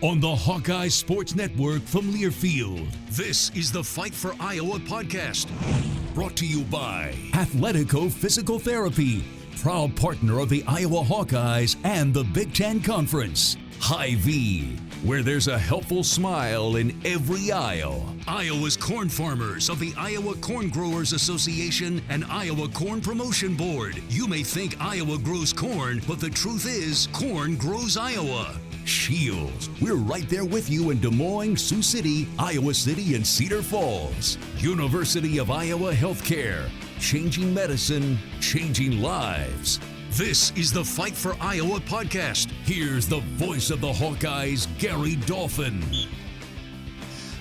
on the Hawkeyes Sports Network from Learfield. This is the Fight for Iowa podcast, brought to you by Athletico Physical Therapy, proud partner of the Iowa Hawkeyes and the Big Ten Conference. Hy-Vee, where there's a helpful smile in every aisle. Iowa's corn farmers of the Iowa Corn Growers Association and Iowa Corn Promotion Board. You may think Iowa grows corn, but the truth is, corn grows Iowa. Shields, we're right there with you in Des Moines, Sioux City, Iowa City, and Cedar Falls. University of Iowa Healthcare, changing medicine, changing lives. This is the Fight for Iowa podcast. Here's the voice of the Hawkeyes, Gary Dolphin.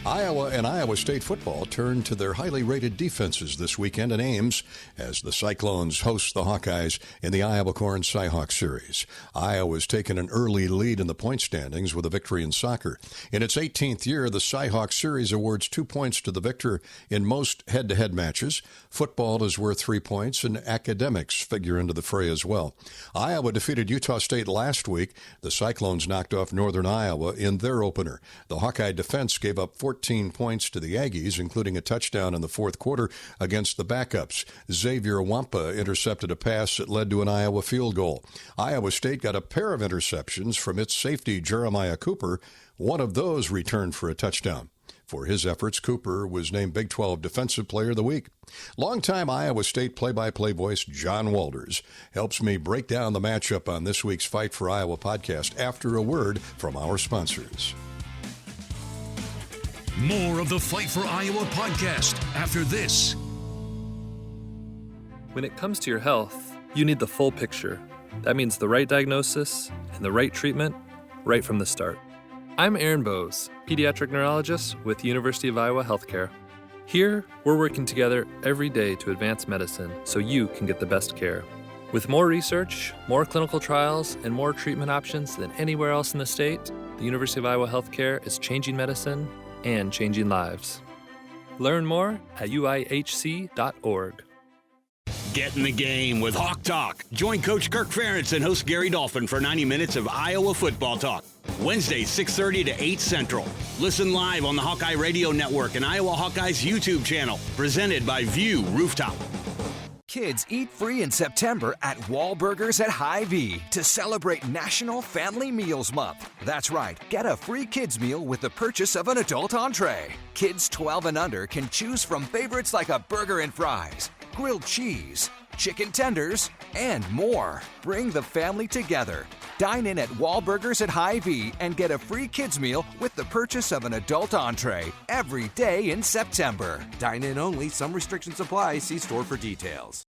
Iowa and Iowa State football turn to their highly rated defenses this weekend in Ames as the Cyclones host the Hawkeyes in the Iowa Corn Cyhawk Series. Iowa's taken an early lead in the point standings with a victory in soccer. In its 18th year, the Cyhawk Series awards 2 points to the victor in most head-to-head matches. Football is worth 3 points, and academics figure into the fray as well. Iowa defeated Utah State last week. The Cyclones knocked off Northern Iowa in their opener. The Hawkeye defense gave up 14 points to the Aggies, including a touchdown in the fourth quarter against the backups. Xavier Wampa intercepted a pass that led to an Iowa field goal. Iowa State got a pair of interceptions from its safety, Jeremiah Cooper. One of those returned for a touchdown. For his efforts, Cooper was named Big 12 Defensive Player of the Week. Longtime Iowa State play-by-play voice John Walters helps me break down the matchup on this week's Fight for Iowa podcast after a word from our sponsors. More of the Fight for Iowa podcast after this. When it comes to your health, you need the full picture. That means the right diagnosis and the right treatment right from the start. I'm Aaron Bose, pediatric neurologist with University of Iowa Healthcare. Here, we're working together every day to advance medicine so you can get the best care. With more research, more clinical trials, and more treatment options than anywhere else in the state, the University of Iowa Healthcare is changing medicine and changing lives. Learn more at uihc.org. Get in the game with Hawk Talk. Join Coach Kirk Ferentz and host Gary Dolphin for 90 minutes of Iowa football talk. Wednesday, 6:30 to 8 Central. Listen live on the Hawkeye Radio Network and Iowa Hawkeyes YouTube channel. Presented by View Rooftop. Kids eat free in September at Wahlburgers at Hy-Vee to celebrate National Family Meals Month. That's right, get a free kids meal with the purchase of an adult entree. Kids 12 and under can choose from favorites like a burger and fries, grilled cheese, chicken tenders, and more. Bring the family together. Dine in at Wahlburgers at Hy-Vee and get a free kids meal with the purchase of an adult entree every day in September. Dine in only. Some restrictions apply. See store for details.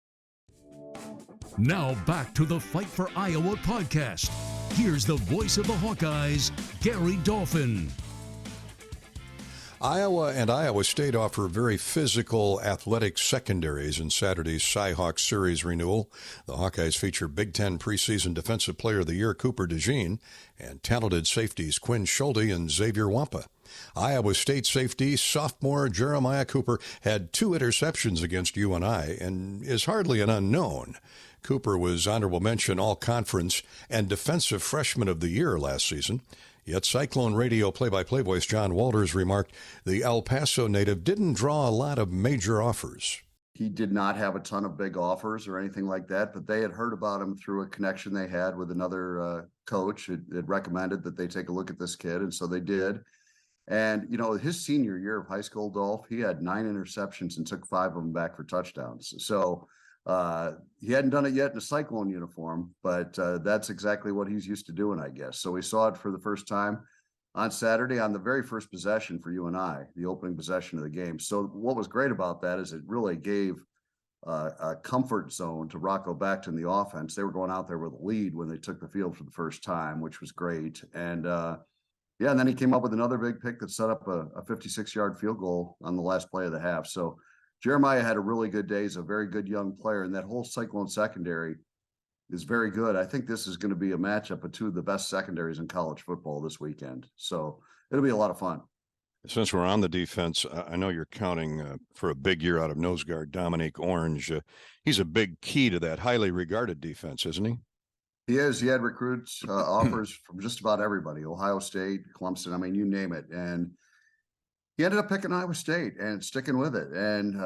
Now back to the Fight for Iowa podcast. Here's the voice of the Hawkeyes, Gary Dolphin. Iowa and Iowa State offer very physical athletic secondaries in Saturday's Cyhawk Series renewal. The Hawkeyes feature Big Ten preseason Defensive Player of the Year Cooper DeJean and talented safeties Quinn Schulte and Xavier Wampa. Iowa State safety sophomore Jeremiah Cooper had 2 interceptions against UNI and is hardly an unknown. Cooper was honorable mention All-Conference and Defensive Freshman of the Year last season. Yet Cyclone Radio play-by-play voice John Walters remarked the El Paso native didn't draw a lot of major offers. He did not have a ton of big offers or anything like that, but they had heard about him through a connection they had with another coach. It recommended that they take a look at this kid, and so they did. And, you know, his senior year of high school, Dolph, he had 9 interceptions and took 5 of them back for touchdowns. So he hadn't done it yet in a Cyclone uniform, but that's exactly what he's used to doing, I guess. So we saw it for the first time on Saturday on the very first possession for UNI, the opening possession of the game. So what was great about that is it really gave a comfort zone to Rocco Becht in the offense. They were going out there with a lead when they took the field for the first time, which was great. And and then he came up with another big pick that set up a 56-yard field goal on the last play of the half. So Jeremiah had a really good day. He's a very good young player, and that whole Cyclone secondary is very good. I think this is going to be a matchup of 2 of the best secondaries in college football this weekend. So it'll be a lot of fun. Since we're on the defense, I know you're counting for a big year out of nose guard Dominique Orange. He's a big key to that highly regarded defense, isn't he? He is. He had recruits, offers from just about everybody, Ohio State, Clemson, I mean, you name it. And he ended up picking Iowa State and sticking with it. And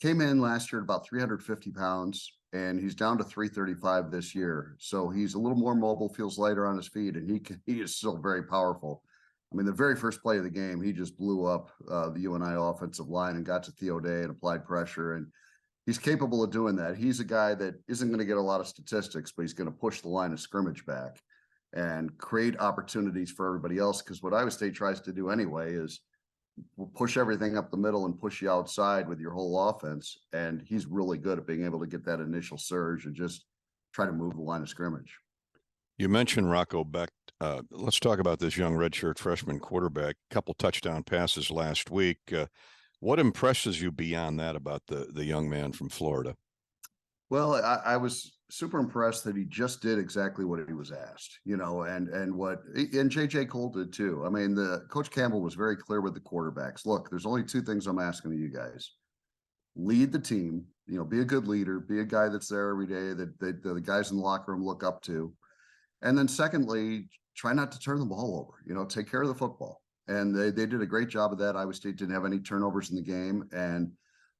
came in last year at about 350 pounds, and he's down to 335 this year. So he's a little more mobile, feels lighter on his feet, and he is still very powerful. I mean, the very first play of the game, he just blew up the UNI offensive line and got to Theo Day and applied pressure. And he's capable of doing that. He's a guy that isn't going to get a lot of statistics, but he's going to push the line of scrimmage back and create opportunities for everybody else. Because what Iowa State tries to do anyway is push everything up the middle and push you outside with your whole offense. And he's really good at being able to get that initial surge and just try to move the line of scrimmage. You mentioned Rocco Becht. Let's talk about this young redshirt freshman quarterback. Couple touchdown passes last week. What impresses you beyond that about the young man from Florida? Well, I was super impressed that he just did exactly what he was asked, and JJ Cole did too. I mean, Coach Campbell was very clear with the quarterbacks. Look, there's only two things I'm asking of you guys. Lead the team, be a good leader, be a guy that's there every day that the guys in the locker room look up to. And then secondly, try not to turn the ball over, take care of the football. And they did a great job of that. Iowa State didn't have any turnovers in the game. And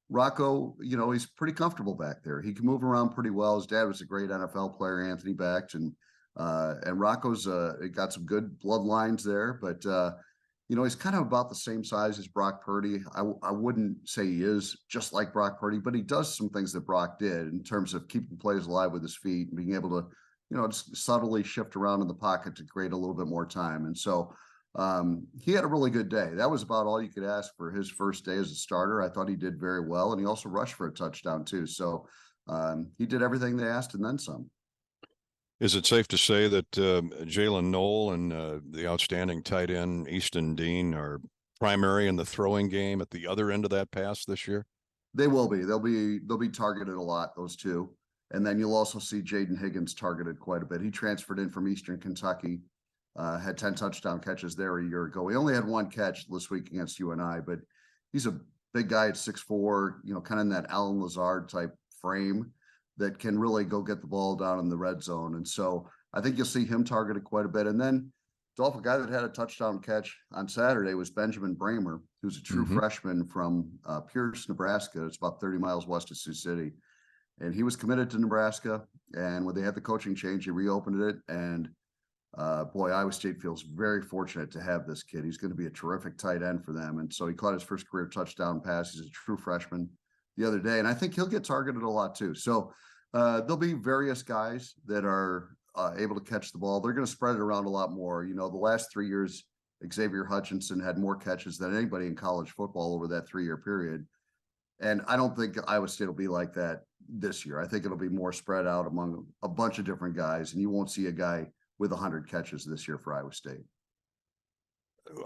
Rocco, he's pretty comfortable back there. He can move around pretty well. His dad was a great NFL player, Anthony Becht, and Rocco's got some good bloodlines there. But he's kind of about the same size as Brock Purdy. I wouldn't say he is just like Brock Purdy, but he does some things that Brock did in terms of keeping plays alive with his feet and being able to, just subtly shift around in the pocket to create a little bit more time. And so he had a really good day. That was about all you could ask for his first day as a starter. I thought he did very well, and he also rushed for a touchdown too. So he did everything they asked and then some. Is it safe to say that Jalen Knoll and the outstanding tight end Easton Dean are primary in the throwing game at the other end of that pass this year? They will be. They'll be targeted a lot, those two. And then you'll also see Jaden Higgins targeted quite a bit. He transferred in from Eastern Kentucky. Had 10 touchdown catches there a year ago. He only had one catch this week against UNI, but he's a big guy at 6'4", kind of in that Alan Lazard type frame that can really go get the ball down in the red zone. And so I think you'll see him targeted quite a bit. And then Dolph, a guy that had a touchdown catch on Saturday was Benjamin Bramer, who's a true freshman from Pierce, Nebraska. It's about 30 miles west of Sioux City. And he was committed to Nebraska. And when they had the coaching change, he reopened it. And Iowa State feels very fortunate to have this kid. He's going to be a terrific tight end for them. And so he caught his first career touchdown pass. He's a true freshman the other day. And I think he'll get targeted a lot too. So there'll be various guys that are able to catch the ball. They're going to spread it around a lot more. The last 3 years, Xavier Hutchinson had more catches than anybody in college football over that 3-year period. And I don't think Iowa State will be like that this year. I think it'll be more spread out among a bunch of different guys. And you won't see a guy with 100 catches this year for Iowa State.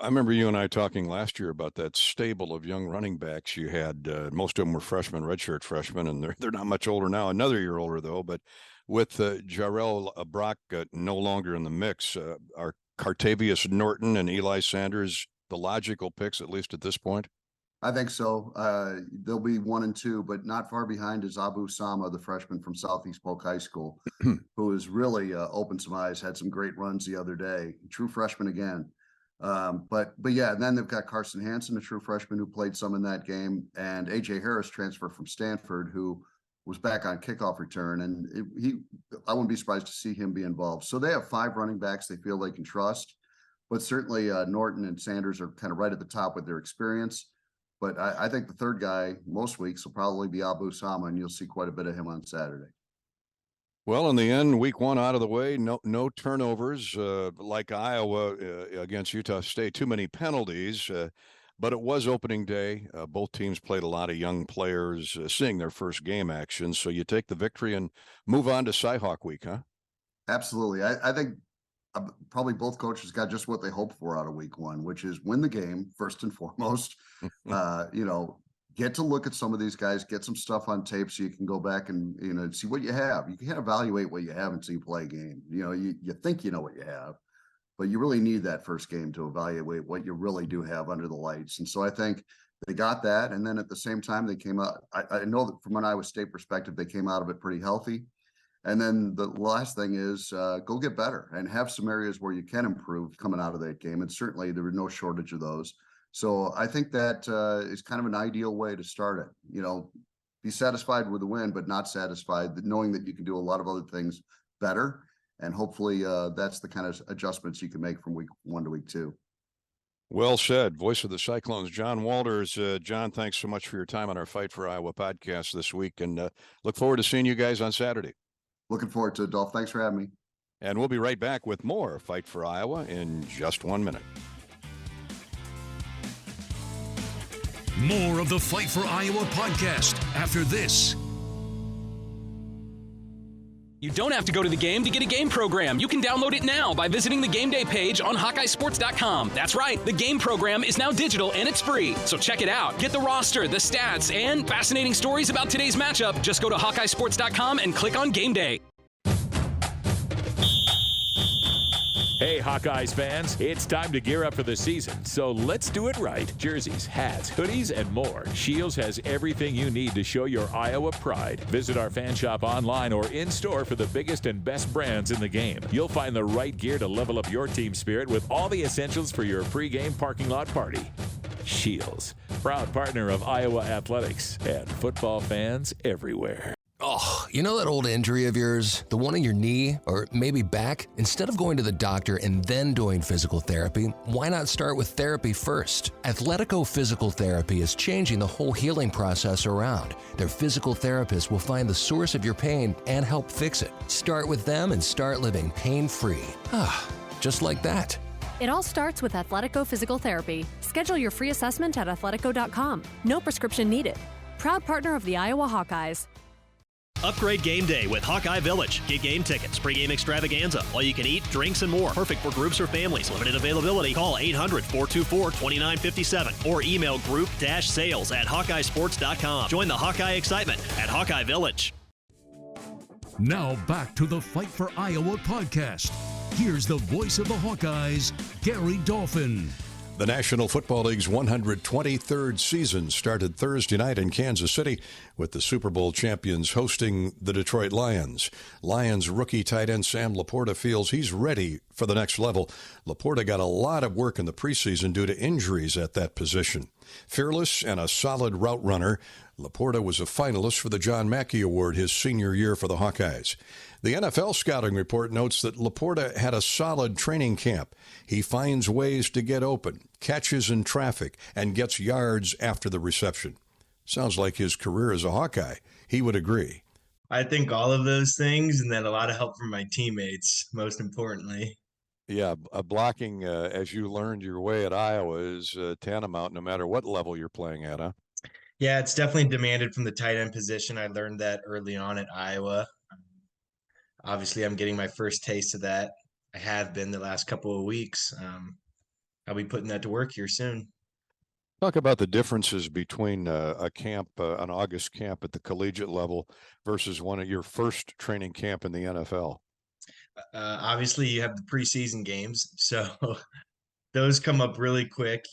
I remember you and I talking last year about that stable of young running backs you had. Most of them were freshmen, redshirt freshmen, and they're not much older now. Another year older though. But with Jarrell Brock no longer in the mix, are Cartavius Norton and Eli Sanders the logical picks, at least at this point? I think so. They'll be 1 and 2, but not far behind is Abu Sama, the freshman from Southeast Polk High School, who has really opened some eyes, had some great runs the other day. True freshman again. But yeah, and then they've got Carson Hansen, a true freshman who played some in that game, and AJ Harris transferred from Stanford, who was back on kickoff return. And I wouldn't be surprised to see him be involved. So they have 5 running backs they feel they can trust, but certainly Norton and Sanders are kind of right at the top with their experience. But I think the third guy most weeks will probably be Abu Sama, and you'll see quite a bit of him on Saturday. Well, in the end, week 1 out of the way, no turnovers like Iowa against Utah State. Too many penalties, but it was opening day. Both teams played a lot of young players seeing their first game action. So you take the victory and move on to Cyhawk week, huh? Absolutely. I think probably both coaches got just what they hoped for out of week 1, which is win the game first and foremost. Get to look at some of these guys, get some stuff on tape so you can go back and see what you have. You can't evaluate what you have until you play a game. You think you know what you have, but you really need that first game to evaluate what you really do have under the lights. And so I think they got that. And then at the same time, they came out. I know that from an Iowa State perspective, they came out of it pretty healthy. And then the last thing is go get better and have some areas where you can improve coming out of that game. And certainly there was no shortage of those. So I think that is kind of an ideal way to start it. You know, be satisfied with the win, but not satisfied, knowing that you can do a lot of other things better. And hopefully that's the kind of adjustments you can make from week 1 to week 2. Well said. Voice of the Cyclones, John Walters. John, thanks so much for your time on our Fight for Iowa podcast this week, and look forward to seeing you guys on Saturday. Looking forward to it, Dolph. Thanks for having me. And we'll be right back with more Fight for Iowa in just 1 minute. More of the Fight for Iowa podcast after this. You don't have to go to the game to get a game program. You can download it now by visiting the game day page on HawkeyeSports.com. That's right, the game program is now digital and it's free. So check it out. Get the roster, the stats, and fascinating stories about today's matchup. Just go to HawkeyeSports.com and click on Game Day. Hey, Hawkeyes fans, it's time to gear up for the season, so let's do it right. Jerseys, hats, hoodies, and more. Shields has everything you need to show your Iowa pride. Visit our fan shop online or in-store for the biggest and best brands in the game. You'll find the right gear to level up your team spirit with all the essentials for your pregame parking lot party. Shields, proud partner of Iowa athletics and football fans everywhere. Oh, you know that old injury of yours? The one in your knee or maybe back? Instead of going to the doctor and then doing physical therapy, why not start with therapy first? Athletico Physical Therapy is changing the whole healing process around. Their physical therapists will find the source of your pain and help fix it. Start with them and start living pain-free. Ah, just like that. It all starts with Athletico Physical Therapy. Schedule your free assessment at athletico.com. No prescription needed. Proud partner of the Iowa Hawkeyes. Upgrade game day with Hawkeye Village. Get game tickets, pregame extravaganza, all you can eat, drinks, and more. Perfect for groups or families. Limited availability. Call 800-424-2957 or email group-sales@hawkeyesports.com. Join the Hawkeye excitement at Hawkeye Village. Now back to the Fight for Iowa podcast. Here's the voice of the Hawkeyes, Gary Dolphin. The National Football League's 123rd season started Thursday night in Kansas City with the Super Bowl champions hosting the Detroit Lions. Lions rookie tight end Sam LaPorta feels he's ready for the next level. LaPorta got a lot of work in the preseason due to injuries at that position. Fearless and a solid route runner, LaPorta was a finalist for the John Mackey Award his senior year for the Hawkeyes. The NFL scouting report notes that LaPorta had a solid training camp. He finds ways to get open, catches in traffic, and gets yards after the reception. Sounds like his career as a Hawkeye. He would agree. I think all of those things, and then a lot of help from my teammates, most importantly. Yeah, blocking, as you learned your way at Iowa, is tantamount no matter what level you're playing at, huh? Yeah, it's definitely demanded from the tight end position. I learned that early on at Iowa. Obviously, I'm getting my first taste of that. I have been the last couple of weeks. I'll be putting that to work here soon. Talk about the differences between a camp, an August camp at the collegiate level versus one of your first training camp in the NFL. Obviously, you have the preseason games, so those come up really quick.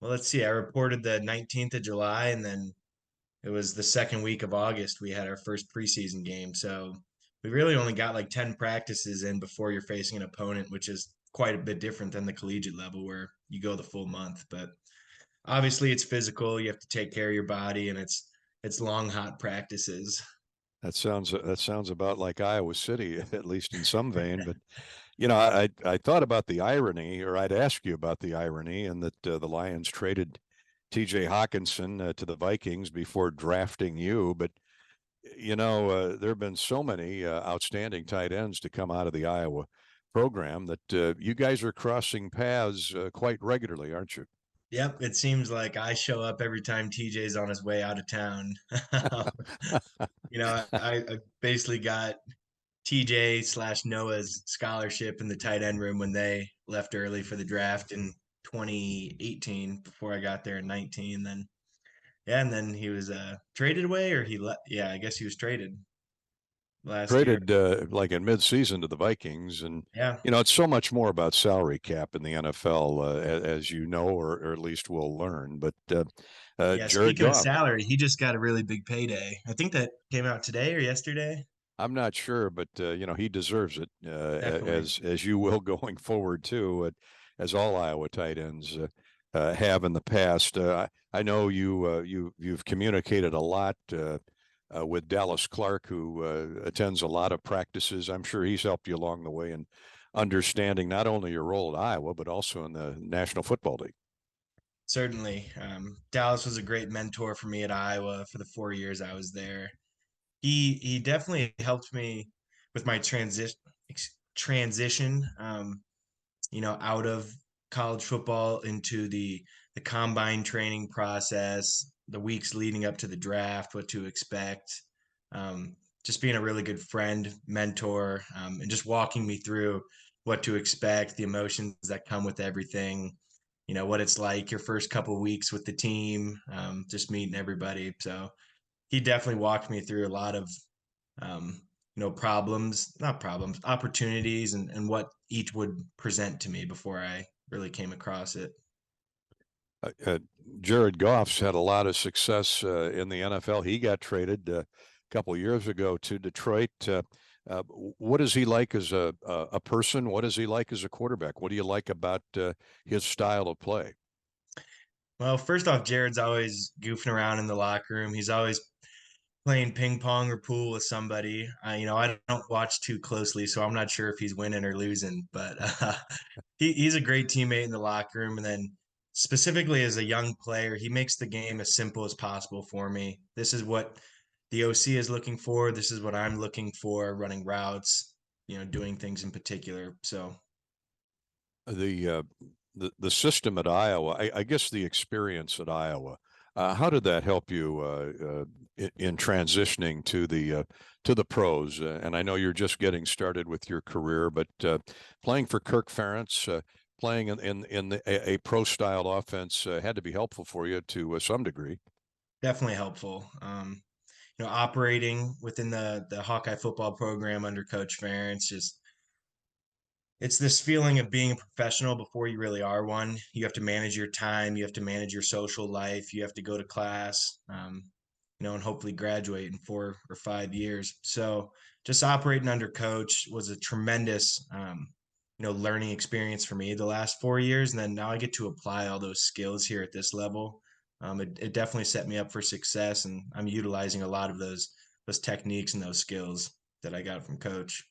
Let's see, I reported the 19th of July, and then it was the second week of August we had our first preseason game. So we really only got like 10 practices in before you're facing an opponent, which is quite a bit different than the collegiate level where you go the full month. But obviously it's physical. You have to take care of your body, and it's long, hot practices. That sounds about like Iowa City, at least in some vein. But, you know, I thought about the irony, or I'd ask you about the irony, and that the Lions traded T.J. Hawkinson to the Vikings before drafting you. But, you know, there have been so many outstanding tight ends to come out of the Iowa program that you guys are crossing paths quite regularly, aren't you? Yep, it seems like I show up every time TJ's on his way out of town. You know, I basically got TJ/Noah's scholarship in the tight end room when they left early for the draft in 2018 before I got there in 19. Then, yeah, and then he was traded away, or he left. Yeah, I guess he was traded last year. Like in mid-season to the Vikings. And, yeah, you know, it's so much more about salary cap in the NFL, as you know, or at least we'll learn. But yeah, speaking of salary, he just got a really big payday. I think that came out today or yesterday. I'm not sure, but he deserves it, Definitely. as you will going forward too, as all Iowa tight ends have in the past. I know you've communicated a lot with Dallas Clark, who attends a lot of practices. I'm sure he's helped you along the way in understanding not only your role at Iowa, but also in the National Football League. Certainly. Dallas was a great mentor for me at Iowa for the 4 years I was there. He definitely helped me with my transition, out of college football into the combine training process, the weeks leading up to the draft, what to expect. Just being a really good friend, mentor, and just walking me through what to expect, the emotions that come with everything, what it's like your first couple weeks with the team, just meeting everybody. So he definitely walked me through a lot of um, not problems, opportunities, and what each would present to me before I really came across it. Jared Goff's had a lot of success in the NFL. He got traded a couple years ago to Detroit. What is he like as a person? What is he like as a quarterback? What do you like about his style of play? Well, first off, Jared's always goofing around in the locker room. He's always playing ping pong or pool with somebody. I don't watch too closely, so I'm not sure if he's winning or losing, but he's a great teammate in the locker room. And then specifically as a young player, he makes the game as simple as possible for me. This is what the OC is looking for. This is what I'm looking for, running routes, doing things in particular. So The uh, the system at Iowa, I guess the experience at Iowa, how did that help you in transitioning to the pros? And I know you're just getting started with your career, but playing for Kirk Ferentz, playing a pro style offense had to be helpful for you to some degree. definitely helpful. Operating within the Hawkeye football program under Coach Ferentz, just it's this feeling of being a professional before you really are one. You have to manage your time, you have to manage your social life, you have to go to class, and hopefully graduate in 4 or 5 years. So just operating under coach was a tremendous, learning experience for me the last 4 years. And then now I get to apply all those skills here at this level. It definitely set me up for success, and I'm utilizing a lot of those techniques and those skills that I got from coach.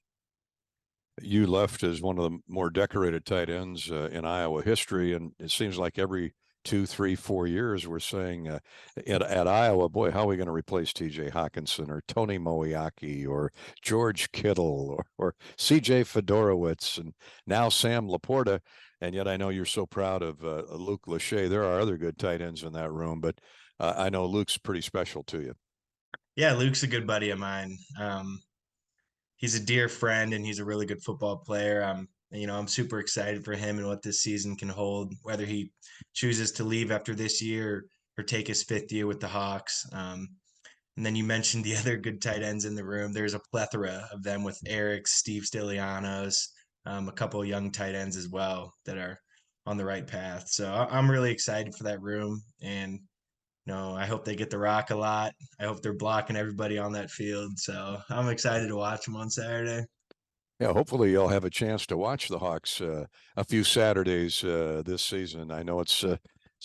You left as one of the more decorated tight ends in Iowa history, and it seems like every 2, 3, 4 years we're saying at Iowa, boy, how are we going to replace T.J. Hawkinson or Tony Moeaki or George Kittle or C.J. Fedorowicz and now Sam LaPorta. And yet I know you're so proud of Luke Lachey. There are other good tight ends in that room, but I know Luke's pretty special to you. Yeah, Luke's a good buddy of mine. He's a dear friend and he's a really good football player. I'm super excited for him and what this season can hold, whether he chooses to leave after this year or take his fifth year with the Hawks. And then you mentioned the other good tight ends in the room. There's a plethora of them with Eric, Steve Stylianos, a couple of young tight ends as well that are on the right path. So I'm really excited for that room. And I hope they get the rock a lot. I hope they're blocking everybody on that field. So I'm excited to watch them on Saturday. Yeah, hopefully you'll have a chance to watch the Hawks a few Saturdays this season. I know it's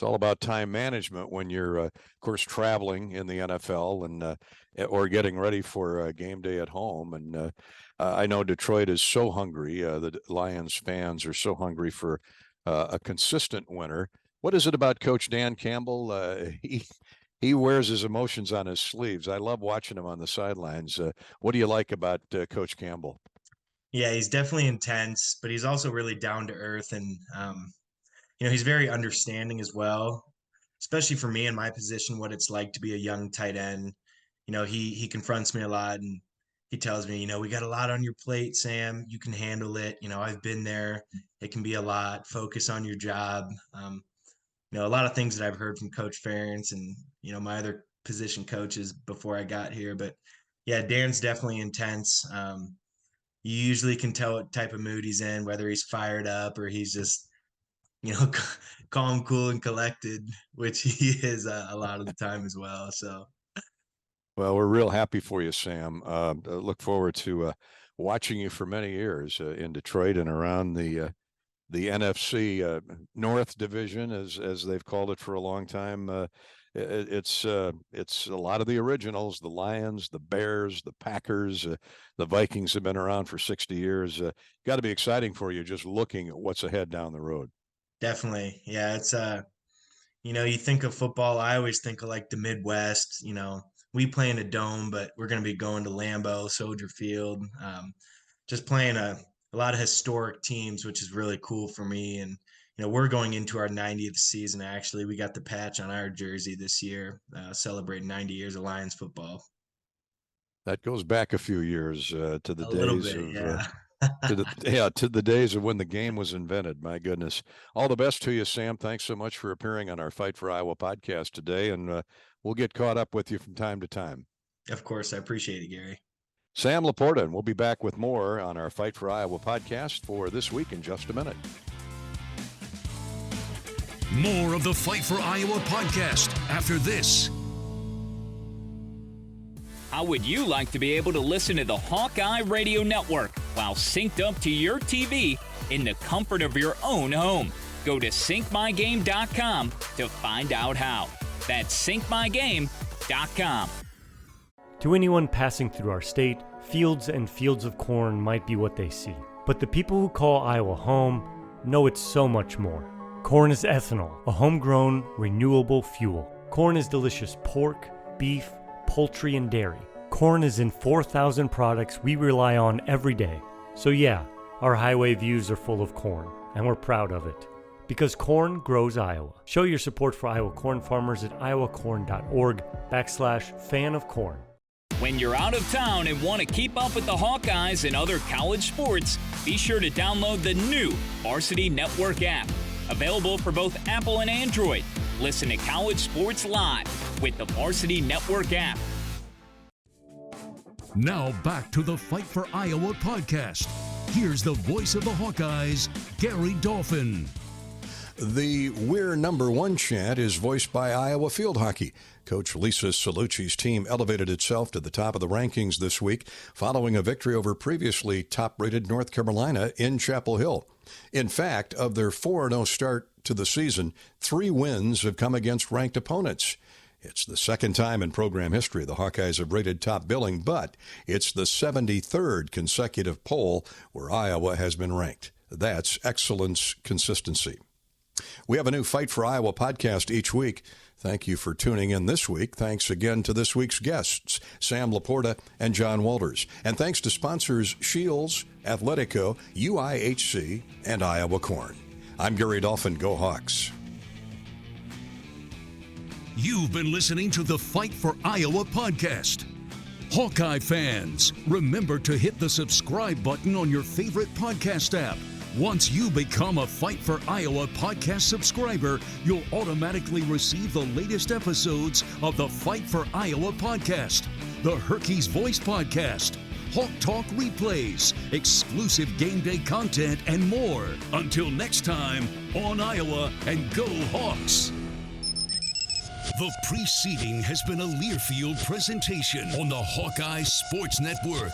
all about time management when you're, of course, traveling in the NFL and or getting ready for game day at home. And I know Detroit is so hungry. The Lions fans are so hungry for a consistent winner. What is it about Coach Dan Campbell? He wears his emotions on his sleeves. I love watching him on the sidelines. What do you like about Coach Campbell? Yeah, he's definitely intense, but he's also really down to earth and he's very understanding as well, especially for me in my position, what it's like to be a young tight end. He confronts me a lot and he tells me, we got a lot on your plate, Sam. You can handle it. I've been there. It can be a lot. Focus on your job. A lot of things that I've heard from Coach Ferentz and my other position coaches before I got here. But yeah, Dan's definitely intense. You usually can tell what type of mood he's in, whether he's fired up or he's just calm, cool, and collected, which he is a lot of the time as well. So Well, we're real happy for you, Sam. Look forward to watching you for many years in Detroit and around the NFC North Division, as they've called it for a long time. It's a lot of the originals: the Lions, the Bears, the Packers, the Vikings have been around for 60 years. Got to be exciting for you just looking at what's ahead down the road. Definitely. Yeah, it's you think of football, I always think of like the Midwest. We play in a dome, but we're going to be going to Lambeau, Soldier Field, just playing a lot of historic teams, which is really cool for me. And we're going into our 90th season. Actually, we got the patch on our jersey this year, celebrating 90 years of Lions football. That goes back a few years to the days of yeah. to the days of when the game was invented. My goodness. All the best to you, Sam. Thanks so much for appearing on our Fight for Iowa podcast today, and we'll get caught up with you from time to time. Of course, I appreciate it, Gary. Sam LaPorta, and we'll be back with more on our Fight for Iowa podcast for this week in just a minute. More of the Fight for Iowa podcast after this. How would you like to be able to listen to the Hawkeye Radio Network while synced up to your TV in the comfort of your own home? Go to syncmygame.com to find out how. That's syncmygame.com. To anyone passing through our state, fields and fields of corn might be what they see. But the people who call Iowa home know it's so much more. Corn is ethanol, a homegrown, renewable fuel. Corn is delicious pork, beef, poultry, and dairy. Corn is in 4,000 products we rely on every day. So yeah, our highway views are full of corn, and we're proud of it. Because corn grows Iowa. Show your support for Iowa corn farmers at iowacorn.org/fan of corn. When you're out of town and want to keep up with the Hawkeyes and other college sports, be sure to download the new Varsity Network app. Available for both Apple and Android. Listen to college sports live with the Varsity Network app. Now back to the Fight for Iowa podcast. Here's the voice of the Hawkeyes, Gary Dolphin. The "We're number one" chant is voiced by Iowa field hockey. Coach Lisa Salucci's team elevated itself to the top of the rankings this week following a victory over previously top-rated North Carolina in Chapel Hill. In fact, of their 4-0 start to the season, 3 wins have come against ranked opponents. It's the second time in program history the Hawkeyes have rated top billing, but it's the 73rd consecutive poll where Iowa has been ranked. That's excellence consistency. We have a new Fight for Iowa podcast each week. Thank you for tuning in this week. Thanks again to this week's guests, Sam LaPorta and John Walters. And thanks to sponsors Shields, Athletico, UIHC, and Iowa Corn. I'm Gary Dolphin. Go Hawks. You've been listening to the Fight for Iowa podcast. Hawkeye fans, remember to hit the subscribe button on your favorite podcast app. Once you become a Fight for Iowa podcast subscriber, you'll automatically receive the latest episodes of the Fight for Iowa podcast, the Hawkeyes Voice podcast, Hawk Talk replays, exclusive game day content, and more. Until next time, on Iowa and go Hawks! The preceding has been a Learfield presentation on the Hawkeye Sports Network.